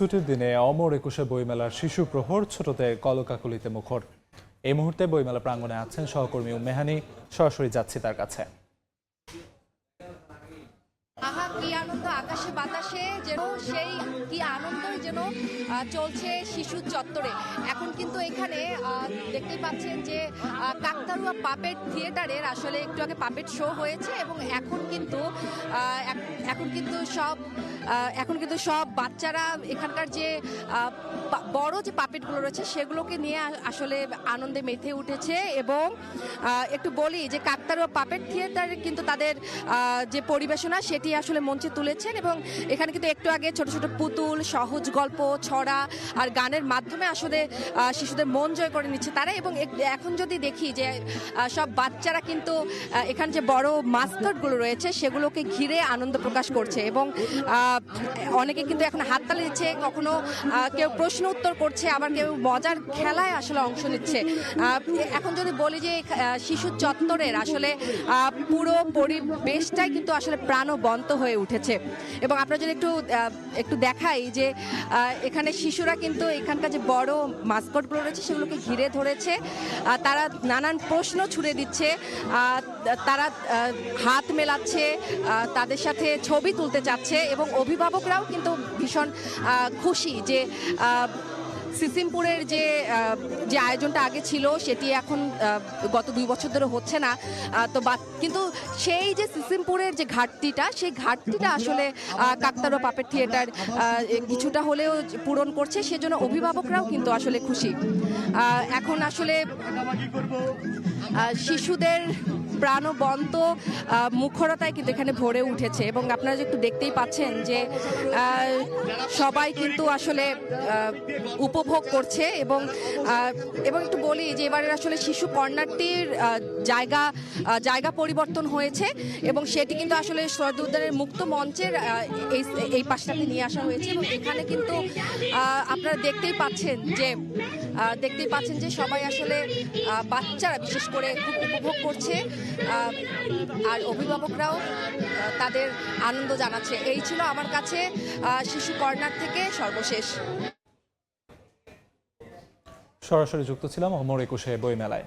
ছুটির দিনে অমর একুশে বইমেলার শিশু প্রহর ছোটদের কলকাকলিতে মুখর। এই মুহূর্তে বইমেলা প্রাঙ্গণে আছেন সহকর্মী মেহানি। সরাসরি যাচ্ছি তার কাছে। আহা কি আনন্দ, আকাশে বাতাসে যেন সেই কি আনন্দ যেন চলছে শিশু চত্বরে। এখন কিন্তু এখানে দেখতেই পাচ্ছেন যে কাকতাড়ুয়া পাপেট থিয়েটারের আসলে একটু আগে পাপেট শো হয়েছে এবং এখন কিন্তু সব বাচ্চারা এখানকার যে বড় যে পাপেটগুলো রয়েছে সেগুলোকে নিয়ে আসলে আনন্দে মেতে উঠেছে। এবং একটু বলি যে কাকতাড়ুয়া পাপেট থিয়েটারে কিন্তু তাদের যে পরিবেশনা সেটি আসলে মঞ্চে তুলেছেন এবং এখানে কিন্তু একটু আগে ছোট ছোট পুতুল, সহজ গল্প, ছড়া আর গানের মাধ্যমে আসলে শিশুদের মন জয় করে নিচ্ছে তারা। এবং এখন যদি দেখি যে সব বাচ্চারা কিন্তু এখানে যে বড় মাস্কটগুলো রয়েছে সেগুলোকে ঘিরে আনন্দ প্রকাশ করছে এবং অনেকে কিন্তু এখন হাততালি দিচ্ছে, কখনো কেউ প্রশ্ন উত্তর করছে, আবার কেউ মজার খেলায় আসলে অংশ নিচ্ছে। এখন যদি বলি যে শিশু চত্বরের আসলে পুরো পরিবেশটাই কিন্তু আসলে প্রাণবন্ত হয়ে উঠেছে। এবং আপনারা যদি একটু দেখাই যে এখানে শিশুরা কিন্তু এখানকার যে বড় মাস্কটগুলো রয়েছে সেগুলোকে ঘিরে ধরেছে, তারা নানান প্রশ্ন ছুড়ে দিচ্ছে, তারা হাত মেলাচ্ছে, তাদের সাথে ছবি তুলতে চাচ্ছে এবং অভিভাবকরাও কিন্তু ভীষণ খুশি যে সিসিমপুরের যে আয়োজনটা আগে ছিল সেটি এখন গত 2 বছর ধরে হচ্ছে না। তো কিন্তু সেই যে সিসিমপুরের যে ঘাটতিটা, সেই ঘাটতিটা আসলে কাকতাড়ুয়া পাপেট থিয়েটার কিছুটা হলেও পূরণ করছে, সেজন্য অভিভাবকরাও কিন্তু আসলে খুশি। এখন আসলে শিশুদের প্রাণবন্ত মুখরতায় কিন্তু এখানে ভরে উঠেছে এবং আপনারা একটু দেখতেই পাচ্ছেন যে সবাই কিন্তু আসলে উপভোগ করছে। এবং একটু বলি যে এবারের আসলে শিশু কর্নারটির জায়গা পরিবর্তন হয়েছে এবং সেটি কিন্তু আসলে শরৎ উদ্যানের মুক্ত মঞ্চের এই পাশটাতে নিয়ে আসা হয়েছে এবং এখানে কিন্তু আপনারা দেখতেই পাচ্ছেন যে সবাই আসলে বাচ্চারা বিশেষ করে খুব উপভোগ করছে আর অভিভাবকরাও তাদের আনন্দ জানাচ্ছে। এই ছিল আমার কাছে শিশু কর্নার থেকে সর্বশেষ। সরাসরি যুক্ত ছিলাম অমর একুশে বইমেলায়।